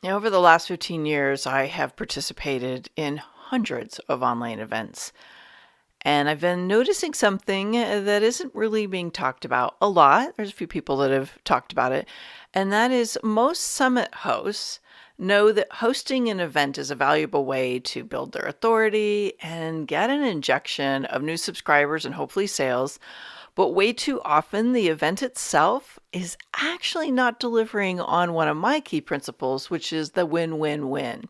Over the last 15 years, I have participated in hundreds of online events. And I've been noticing something that isn't really being talked about a lot. There's a few people that have talked about it. And that is most summit hosts know that hosting an event is a valuable way to build their authority and get an injection of new subscribers and hopefully sales. But way too often, the event itself is actually not delivering on one of my key principles, which is the win-win-win.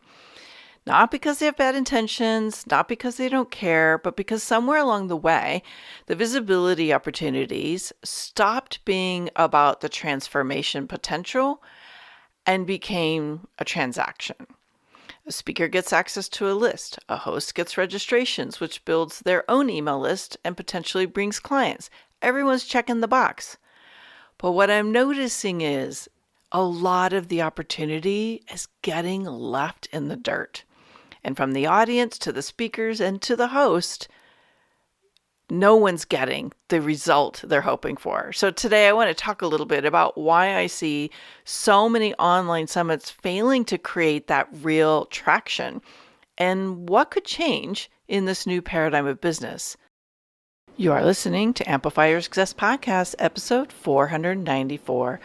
Not because they have bad intentions, not because they don't care, but because somewhere along the way, the visibility opportunities stopped being about the transformation potential and became a transaction. A speaker gets access to a list. A host gets registrations, which builds their own email list and potentially brings clients. Everyone's checking the box. But what I'm noticing is a lot of the opportunity is getting left in the dirt. And from the audience to the speakers and to the host, no one's getting the result they're hoping for. So today I want to talk a little bit about why I see so many online summits failing to create that real traction and what could change in this new paradigm of business. You are listening to Amplify Your Success Podcast, episode 494.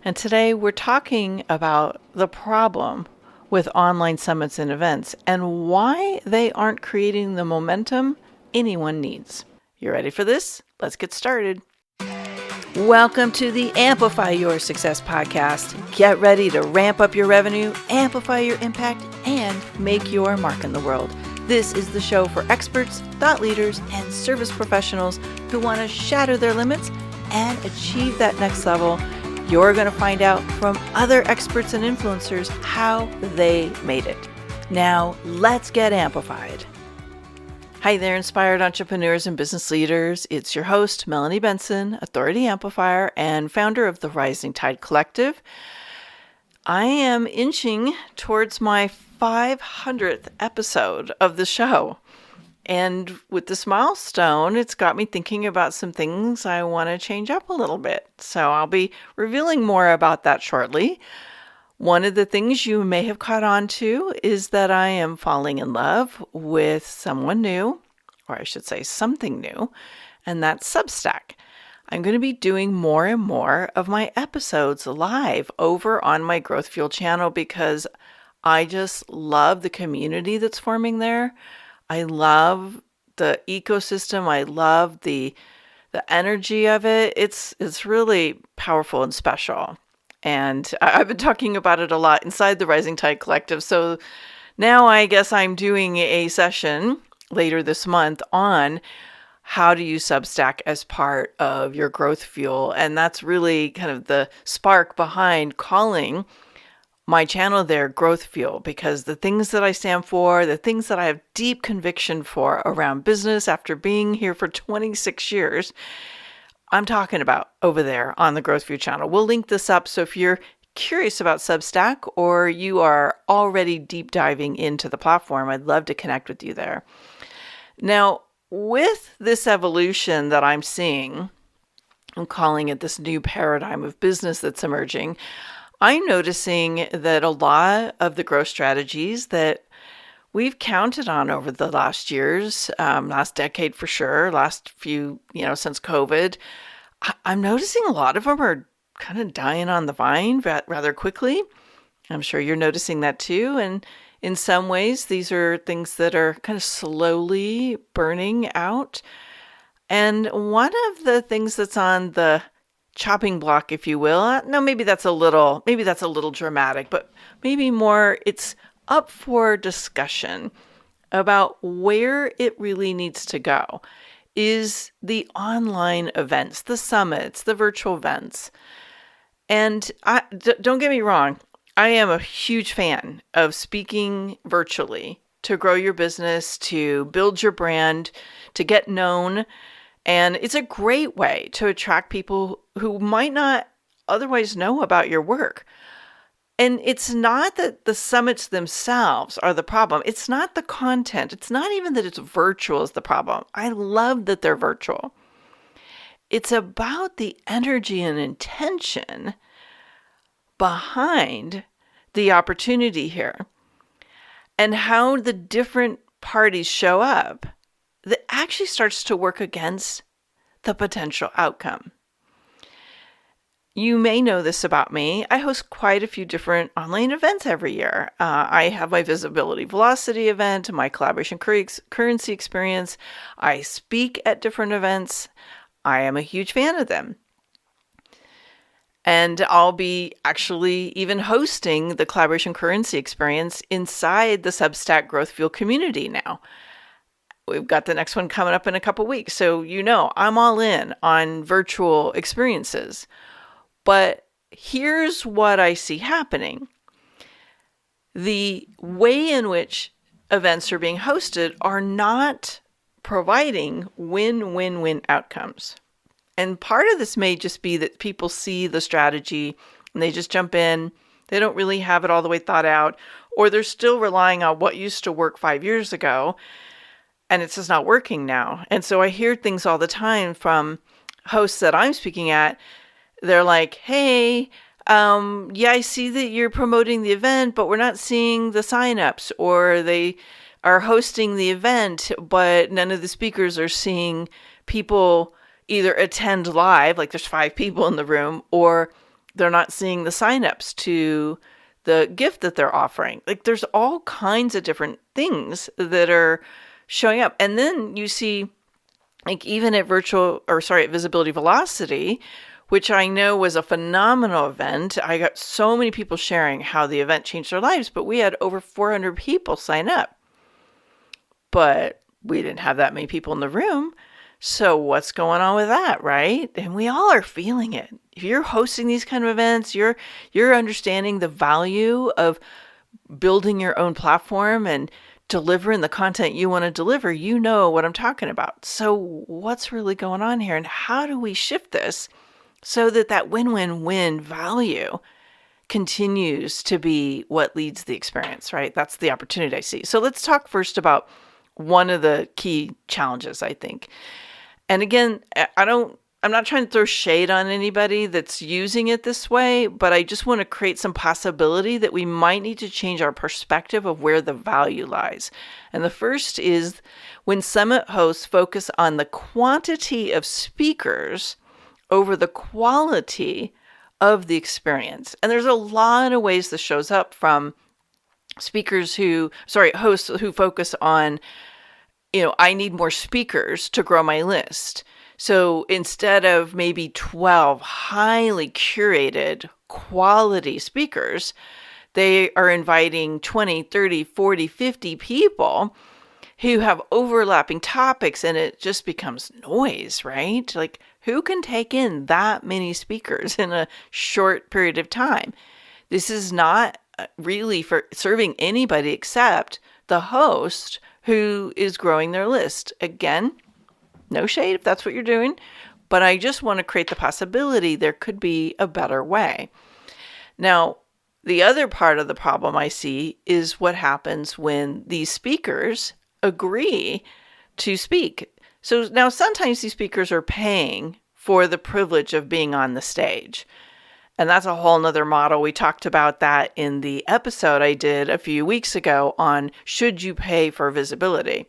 And today we're talking about the problem with online summits and events and why they aren't creating the momentum anyone needs. You ready for this? Let's get started. Welcome to the Amplify Your Success Podcast. Get ready to ramp up your revenue, amplify your impact, and make your mark in the world. This is the show for experts, thought leaders, and service professionals who want to shatter their limits and achieve that next level. You're going to find out from other experts and influencers how they made it. Now, let's get amplified. Hi there, inspired entrepreneurs and business leaders. It's your host, Melanie Benson, Authority Amplifier and founder of the Rising Tide Collective. I am inching towards my 500th episode of the show. And with this milestone, it's got me thinking about some things I want to change up a little bit. So I'll be revealing more about that shortly. One of the things you may have caught on to is that I am falling in love with someone new, or I should say something new, and that's Substack. I'm going to be doing more and more of my episodes live over on my Growth Fuel channel because I just love the community that's forming there. I love the ecosystem. I love the energy of it. It's really powerful and special. And I've been talking about it a lot inside the Rising Tide Collective. So now I guess I'm doing a session later this month on how to use Substack as part of your growth fuel. And that's really kind of the spark behind calling my channel there Growth Fuel, because the things that I stand for, the things that I have deep conviction for around business after being here for 26 years, I'm talking about over there on the Growth Fuel channel. We'll link this up. So if you're curious about Substack or you are already deep diving into the platform, I'd love to connect with you there. Now, with this evolution that I'm seeing, I'm calling it this new paradigm of business that's emerging, I'm noticing that a lot of the growth strategies that we've counted on over the last years, last decade for sure, last few, since COVID, I'm noticing a lot of them are kind of dying on the vine rather quickly. I'm sure you're noticing that too. And in some ways, these are things that are kind of slowly burning out. And one of the things that's on the chopping block, if you will, no, maybe that's a little dramatic, but maybe more it's up for discussion about where it really needs to go is the online events, the summits, the virtual events. And don't get me wrong, I am a huge fan of speaking virtually to grow your business, to build your brand, to get known. And it's a great way to attract people who might not otherwise know about your work. And it's not that the summits themselves are the problem. It's not the content. It's not even that it's virtual is the problem. I love that they're virtual. It's about the energy and intention behind the opportunity here and how the different parties show up, that actually starts to work against the potential outcome. You may know this about me. I host quite a few different online events every year. I have my Visibility Velocity event, my Collaboration Currency experience. I speak at different events. I am a huge fan of them. And I'll be actually even hosting the Collaboration Currency experience inside the Substack Growth Fuel community now. We've got the next one coming up in a couple weeks. So I'm all in on virtual experiences. But here's what I see happening. The way in which events are being hosted are not providing win-win-win outcomes. And part of this may just be that people see the strategy and they just jump in. They don't really have it all the way thought out, or they're still relying on what used to work 5 years ago and it's just not working now. And so I hear things all the time from hosts that I'm speaking at. They're like, hey, I see that you're promoting the event, but we're not seeing the signups. Or they are hosting the event, but none of the speakers are seeing people either attend live, like there's 5 people in the room, or they're not seeing the signups to the gift that they're offering. Like there's all kinds of different things that are showing up. And then you see, like even at Visibility Velocity, which I know was a phenomenal event. I got so many people sharing how the event changed their lives, but we had over 400 people sign up. But we didn't have that many people in the room. So what's going on with that, right? And we all are feeling it. If you're hosting these kind of events, you're understanding the value of building your own platform and delivering the content you want to deliver. You know what I'm talking about. So what's really going on here, and how do we shift this so that win-win-win value continues to be what leads the experience, right? That's the opportunity I see. So let's talk first about one of the key challenges, I think. And again, I'm not trying to throw shade on anybody that's using it this way, but I just want to create some possibility that we might need to change our perspective of where the value lies. And the first is when summit hosts focus on the quantity of speakers over the quality of the experience. And there's a lot of ways this shows up, from hosts who focus on, I need more speakers to grow my list. So instead of maybe 12 highly curated quality speakers, they are inviting 20, 30, 40, 50 people who have overlapping topics, and it just becomes noise, right? Like, who can take in that many speakers in a short period of time? This is not really for serving anybody except the host who is growing their list. Again, no shade if that's what you're doing, but I just want to create the possibility there could be a better way. Now, the other part of the problem I see is what happens when these speakers agree to speak. So now sometimes these speakers are paying for the privilege of being on the stage. And that's a whole nother model. We talked about that in the episode I did a few weeks ago on should you pay for visibility.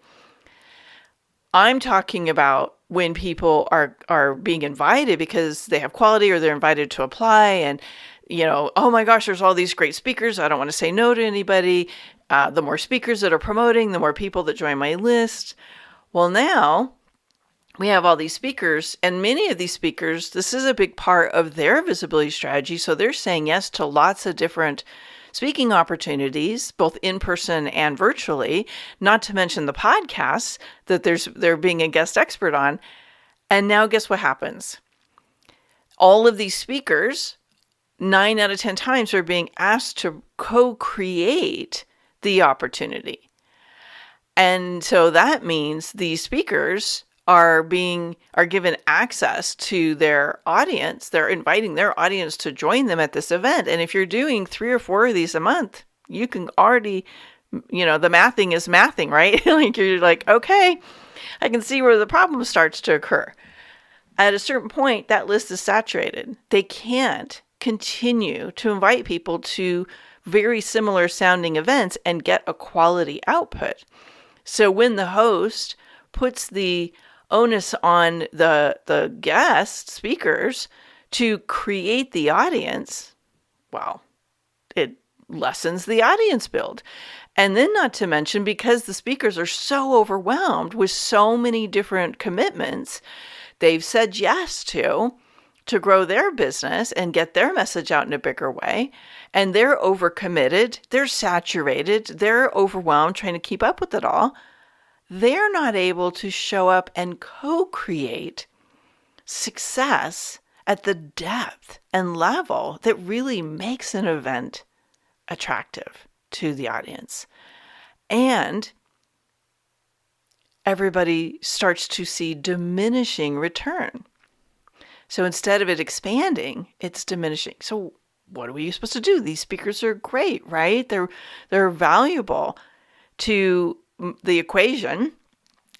I'm talking about when people are being invited because they have quality, or they're invited to apply, and oh my gosh, there's all these great speakers. I don't want to say no to anybody. The more speakers that are promoting, the more people that join my list. Well, now we have all these speakers, and many of these speakers, this is a big part of their visibility strategy. So they're saying yes to lots of different speaking opportunities, both in person and virtually, not to mention the podcasts that they're being a guest expert on. And now guess what happens? All of these speakers, 9 out of 10 times, are being asked to co-create the opportunity. And so that means these speakers are given access to their audience. They're inviting their audience to join them at this event. And if you're doing 3 or 4 of these a month, you can already, the mathing is mathing, right? Like you're like, okay, I can see where the problem starts to occur. At a certain point, that list is saturated. They can't continue to invite people to very similar sounding events and get a quality output. So when the host puts the onus on the guest speakers to create the audience, well, it lessens the audience build. And then not to mention, because the speakers are so overwhelmed with so many different commitments they've said yes to grow their business and get their message out in a bigger way, and they're overcommitted, they're saturated, they're overwhelmed trying to keep up with it all, they're not able to show up and co-create success at the depth and level that really makes an event attractive to the audience. And everybody starts to see diminishing return. So instead of it expanding, it's diminishing. So what are we supposed to do? These speakers are great, right? They're valuable to the equation.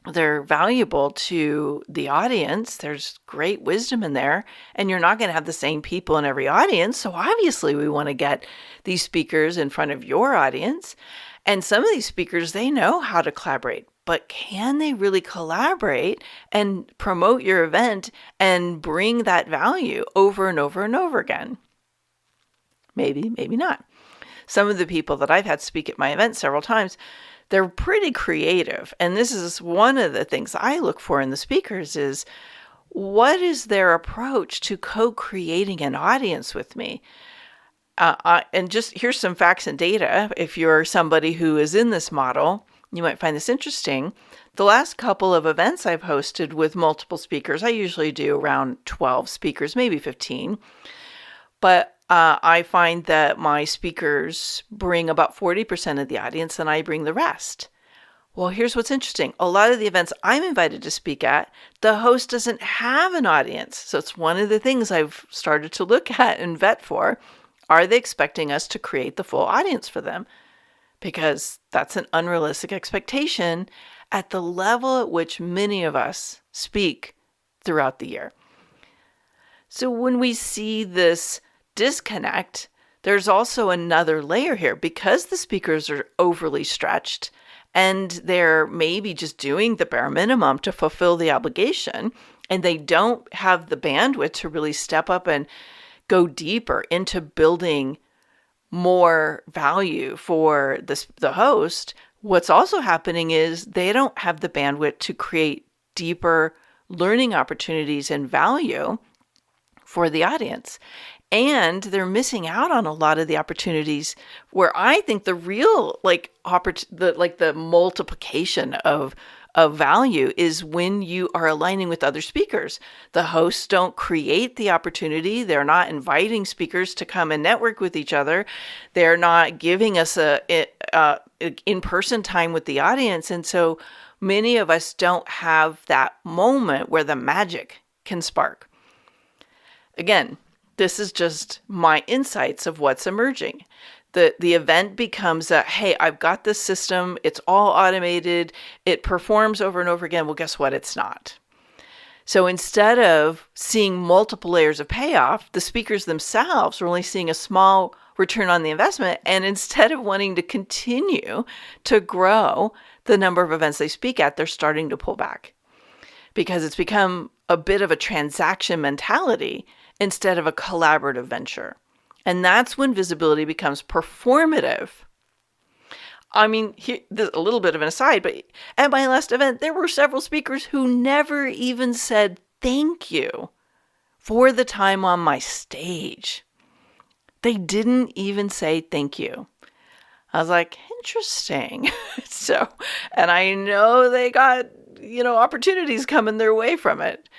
They're valuable to the audience. There's great wisdom in there, and you're not going to have the same people in every audience. So obviously we want to get these speakers in front of your audience. And some of these speakers, they know how to collaborate, but can they really collaborate and promote your event and bring that value over and over and over again? Maybe, maybe not. Some of the people that I've had speak at my event several times, they're pretty creative. And this is one of the things I look for in the speakers is, what is their approach to co-creating an audience with me? And just here's some facts and data. If you're somebody who is in this model, you might find this interesting. The last couple of events I've hosted with multiple speakers, I usually do around 12 speakers, maybe 15. But I find that my speakers bring about 40% of the audience and I bring the rest. Well, here's what's interesting. A lot of the events I'm invited to speak at, the host doesn't have an audience. So it's one of the things I've started to look at and vet for. Are they expecting us to create the full audience for them? Because that's an unrealistic expectation at the level at which many of us speak throughout the year. So when we see this disconnect, there's also another layer here. Because the speakers are overly stretched and they're maybe just doing the bare minimum to fulfill the obligation, and they don't have the bandwidth to really step up and go deeper into building more value for the host, what's also happening is they don't have the bandwidth to create deeper learning opportunities and value for the audience. And they're missing out on a lot of the opportunities where I think the real the multiplication of value is when you are aligning with other speakers. The hosts don't create the opportunity. They're not inviting speakers to come and network with each other. They're not giving us a in-person time with the audience. And so many of us don't have that moment where the magic can spark. Again, this is just my insights of what's emerging. The event becomes hey, I've got this system. It's all automated. It performs over and over again. Well, guess what? It's not. So instead of seeing multiple layers of payoff, the speakers themselves are only seeing a small return on the investment. And instead of wanting to continue to grow the number of events they speak at, they're starting to pull back because it's become a bit of a transaction mentality instead of a collaborative venture. And that's when visibility becomes performative. I mean, there's a little bit of an aside, but at my last event, there were several speakers who never even said thank you for the time on my stage. They didn't even say thank you. I was like, interesting. And I know they got, opportunities coming their way from it.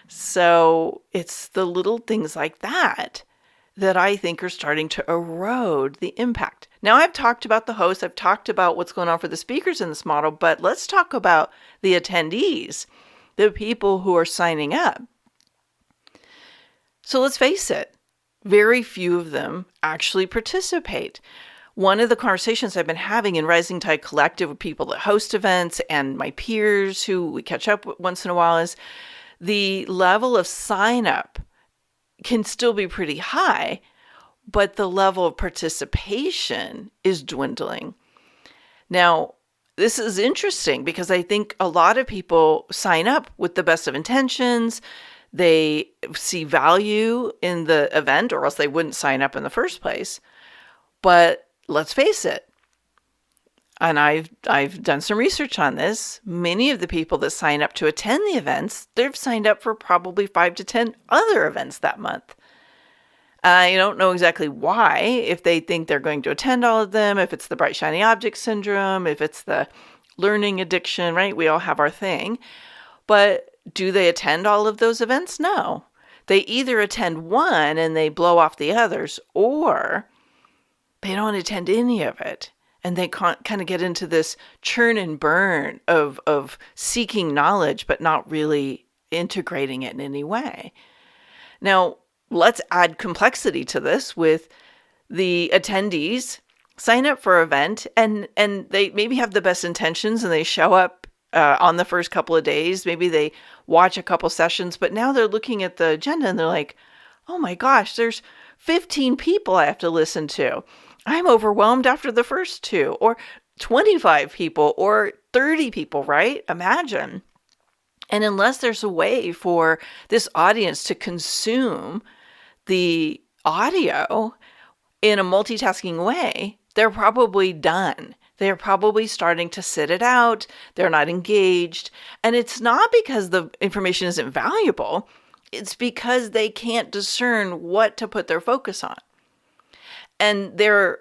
So it's the little things like that I think are starting to erode the impact. Now, I've talked about the host, I've talked about what's going on for the speakers in this model, but let's talk about the attendees, the people who are signing up. So let's face it, very few of them actually participate. One of the conversations I've been having in Rising Tide Collective with people that host events and my peers who we catch up with once in a while is the level of sign up can still be pretty high, but the level of participation is dwindling. Now, this is interesting because I think a lot of people sign up with the best of intentions. They see value in the event, or else they wouldn't sign up in the first place. But let's face it, and I've done some research on this. Many of the people that sign up to attend the events, they've signed up for probably 5 to 10 other events that month. I don't know exactly why, if they think they're going to attend all of them, if it's the bright shiny object syndrome, if it's the learning addiction, right? We all have our thing. But do they attend all of those events? No. They either attend one and they blow off the others, or they don't attend any of it. And they kind of get into this churn and burn of seeking knowledge, but not really integrating it in any way. Now, let's add complexity to this with the attendees sign up for an event and they maybe have the best intentions and they show up on the first couple of days. Maybe they watch a couple sessions, but now they're looking at the agenda and they're like, oh my gosh, there's 15 people I have to listen to. I'm overwhelmed after the first 2, or 25 people, or 30 people, right? Imagine. And unless there's a way for this audience to consume the audio in a multitasking way, they're probably done. They're probably starting to sit it out. They're not engaged. And it's not because the information isn't valuable. It's because they can't discern what to put their focus on. And they're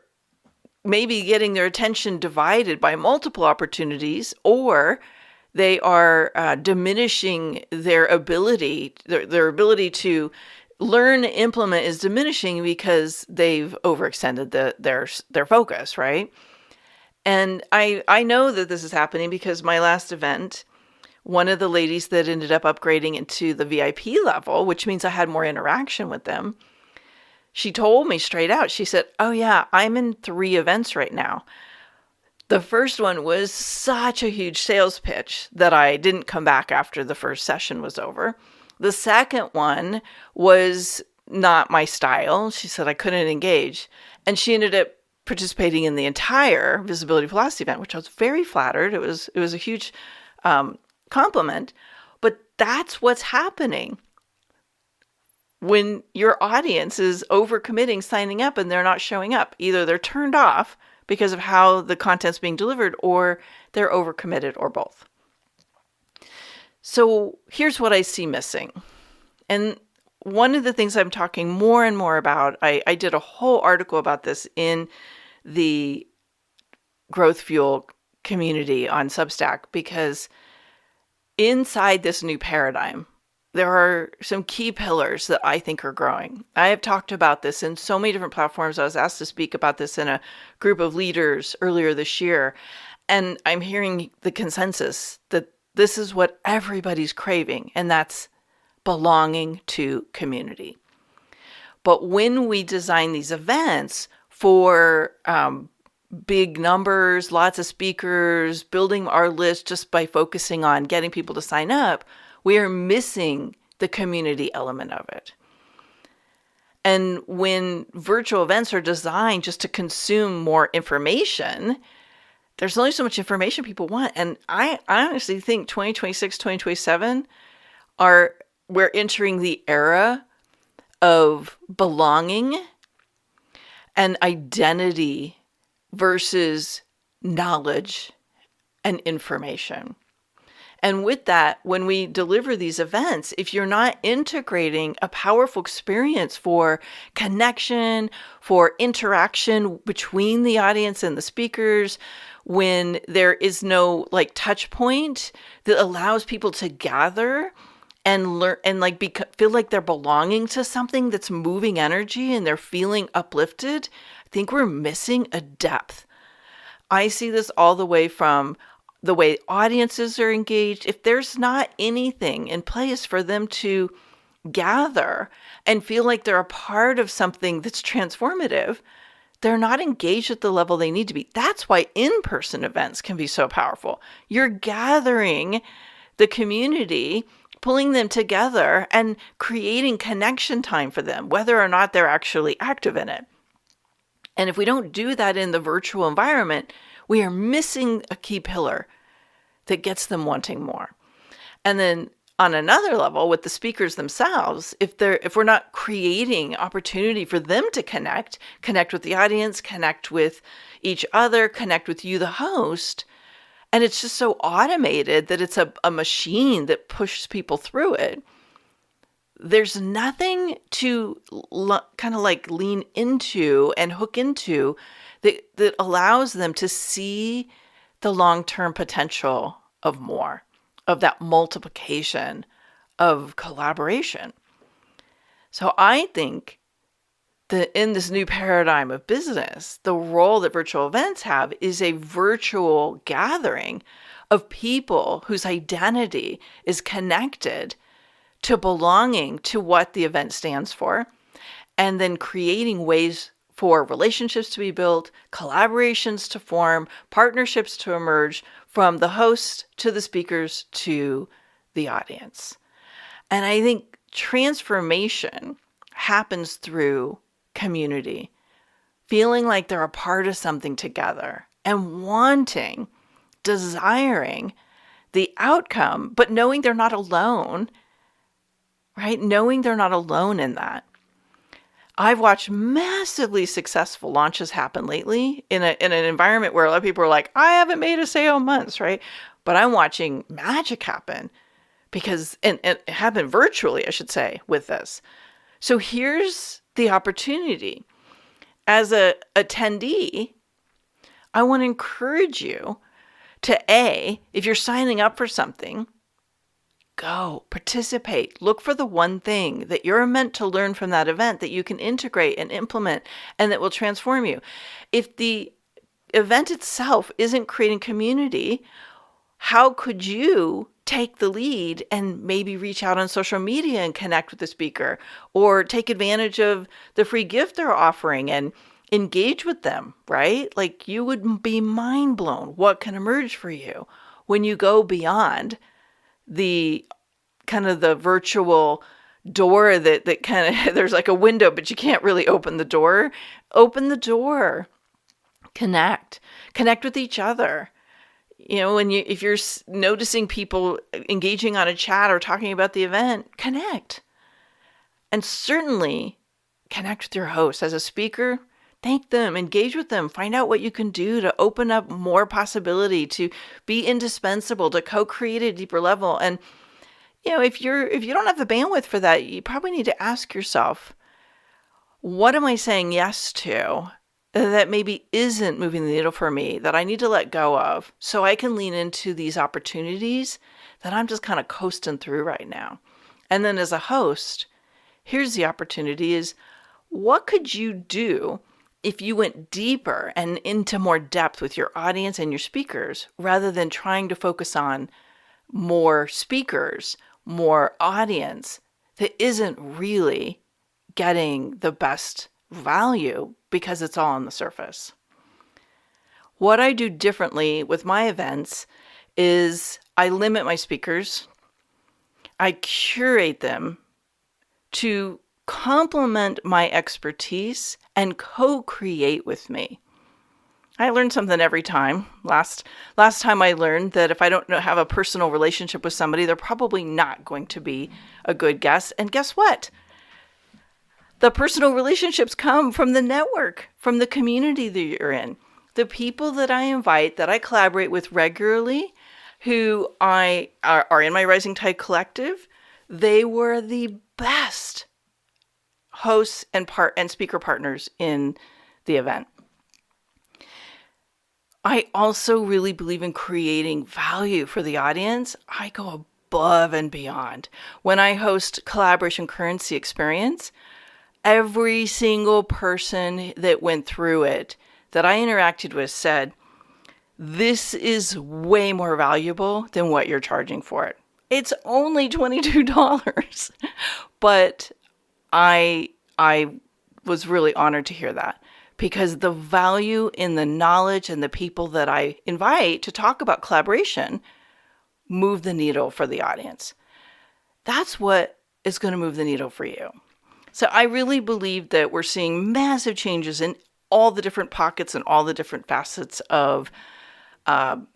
maybe getting their attention divided by multiple opportunities, or they are diminishing their ability, their ability to learn and implement is diminishing because they've overextended their focus, right? And I know that this is happening because my last event, one of the ladies that ended up upgrading into the VIP level, which means I had more interaction with them, she told me straight out, she said, oh yeah, I'm in 3 events right now. The first one was such a huge sales pitch that I didn't come back after the first session was over. The second one was not my style. She said I couldn't engage. And she ended up participating in the entire Visibility Velocity event, which I was very flattered. It was a huge compliment. But that's what's happening when your audience is overcommitting, signing up, and they're not showing up. Either they're turned off because of how the content's being delivered, or they're overcommitted, or both. So here's what I see missing. And one of the things I'm talking more and more about, I did a whole article about this in the Growth Fuel community on Substack, because inside this new paradigm, there are some key pillars that I think are growing. I have talked about this in so many different platforms. I was asked to speak about this in a group of leaders earlier this year, and I'm hearing the consensus that this is what everybody's craving, and that's belonging to community. But when we design these events for big numbers, lots of speakers, building our list just by focusing on getting people to sign up, we are missing the community element of it. And when virtual events are designed just to consume more information, there's only so much information people want. And I honestly think 2026, 2027 we're entering the era of belonging and identity versus knowledge and information. And with that, when we deliver these events, if you're not integrating a powerful experience for connection, for interaction between the audience and the speakers, when there is no touch point that allows people to gather and learn and feel like they're belonging to something that's moving energy and they're feeling uplifted, I think we're missing a depth. I see this all the way from the way audiences are engaged. If there's not anything in place for them to gather and feel like they're a part of something that's transformative, they're not engaged at the level they need to be. That's why in-person events can be so powerful. You're gathering the community, pulling them together and creating connection time for them, whether or not they're actually active in it. And if we don't do that in the virtual environment, we are missing a key pillar that gets them wanting more. And then on another level, with the speakers themselves, if we're not creating opportunity for them to connect with the audience, connect with each other, connect with you, the host, and it's just so automated that it's a machine that pushes people through it, there's nothing to kind of like lean into and hook into that allows them to see the long-term potential of more, of that multiplication of collaboration. So I think that in this new paradigm of business, the role that virtual events have is a virtual gathering of people whose identity is connected to belonging to what the event stands for, and then creating ways for relationships to be built, collaborations to form, partnerships to emerge from the host to the speakers to the audience. And I think transformation happens through community, feeling like they're a part of something together and wanting, desiring the outcome, but knowing they're not alone, right? Knowing they're not alone in that. I've watched massively successful launches happen lately in an environment where a lot of people are like, I haven't made a sale in months, right? But I'm watching magic happen because, and it happened virtually, I should say, with this. So here's the opportunity. As an attendee, I want to encourage you to if you're signing up for something, go participate. Look for the one thing that you're meant to learn from that event that you can integrate and implement and that will transform you. If the event itself isn't creating community, how could you take the lead and maybe reach out on social media and connect with the speaker, or take advantage of the free gift they're offering and engage with them, right? Like, you would be mind blown what can emerge for you when you go beyond the kind of the virtual door that kind of, there's like a window, but you can't really open the door. Open the door. Connect with each other. You know, if you're noticing people engaging on a chat or talking about the event, connect. And certainly connect with your host. As a speaker, thank them, engage with them, find out what you can do to open up more possibility, to be indispensable, to co-create at a deeper level. And, you know, if you don't have the bandwidth for that, you probably need to ask yourself, what am I saying yes to that maybe isn't moving the needle for me, that I need to let go of so I can lean into these opportunities that I'm just kind of coasting through right now? And then as a host, here's the opportunity is, what could you do if you went deeper and into more depth with your audience and your speakers, rather than trying to focus on more speakers, more audience that isn't really getting the best value because it's all on the surface? What I do differently with my events is I limit my speakers. I curate them to complement my expertise and co-create with me. I learn something every time. Last time I learned that if I don't have a personal relationship with somebody, they're probably not going to be a good guest. And guess what? The personal relationships come from the network, from the community that you're in. The people that I invite, that I collaborate with regularly, who are in my Rising Tide Collective, they were the best hosts and speaker partners in the event. I also really believe in creating value for the audience. I go above and beyond. When I host Collaboration Currency Experience, every single person that went through it that I interacted with said, this is way more valuable than what you're charging for it. It's only $22. But I was really honored to hear that, because the value in the knowledge and the people that I invite to talk about collaboration move the needle for the audience. That's what is going to move the needle for you. So I really believe that we're seeing massive changes in all the different pockets and all the different facets of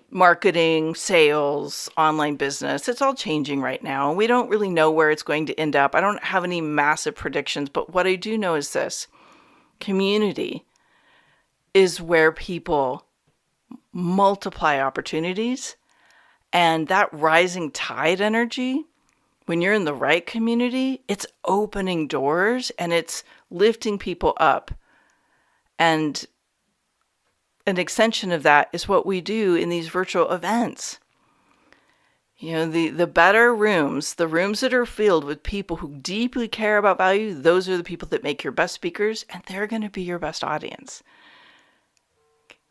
marketing, sales, online business. It's all changing right now. We don't really know where it's going to end up. I don't have any massive predictions, but what I do know is this: community is where people multiply opportunities, and that rising tide energy, when you're in the right community, it's opening doors and it's lifting people up. And an extension of that is what we do in these virtual events. You know, the better rooms, the rooms that are filled with people who deeply care about value, those are the people that make your best speakers, and they're going to be your best audience.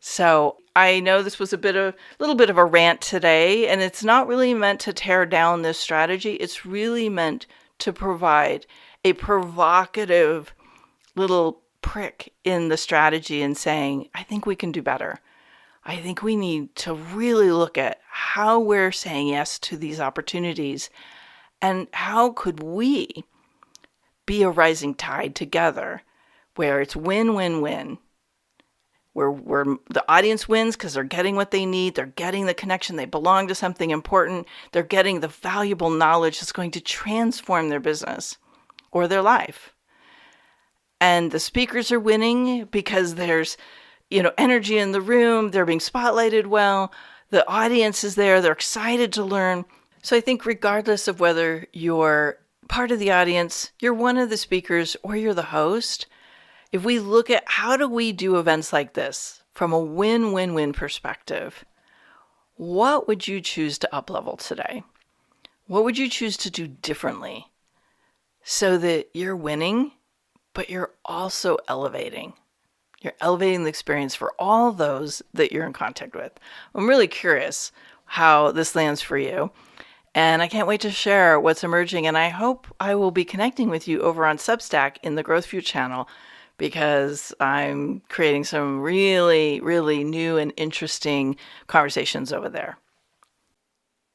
So I know this was a little bit of a rant today, and it's not really meant to tear down this strategy. It's really meant to provide a provocative little prick in the strategy and saying, I think we can do better. I think we need to really look at how we're saying yes to these opportunities and how could we be a rising tide together where it's win-win-win. Where the audience wins because they're getting what they need, they're getting the connection, they belong to something important, they're getting the valuable knowledge that's going to transform their business or their life. And the speakers are winning because there's, energy in the room, they're being spotlighted well, the audience is there, they're excited to learn. So I think regardless of whether you're part of the audience, you're one of the speakers, or you're the host, if we look at how do we do events like this from a win-win-win perspective, what would you choose to up-level today? What would you choose to do differently so that you're winning, but you're also elevating? You're elevating the experience for all those that you're in contact with. I'm really curious how this lands for you. And I can't wait to share what's emerging. And I hope I will be connecting with you over on Substack in the Growth View channel, because I'm creating some really, really new and interesting conversations over there.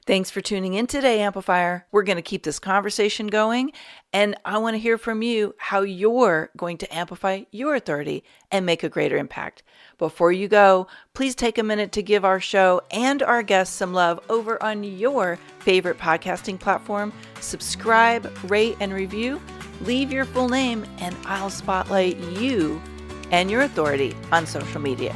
Thanks for tuning in today, Amplifier. We're going to keep this conversation going, and I want to hear from you how you're going to amplify your authority and make a greater impact. Before you go, please take a minute to give our show and our guests some love over on your favorite podcasting platform. Subscribe, rate, and review. Leave your full name, and I'll spotlight you and your authority on social media.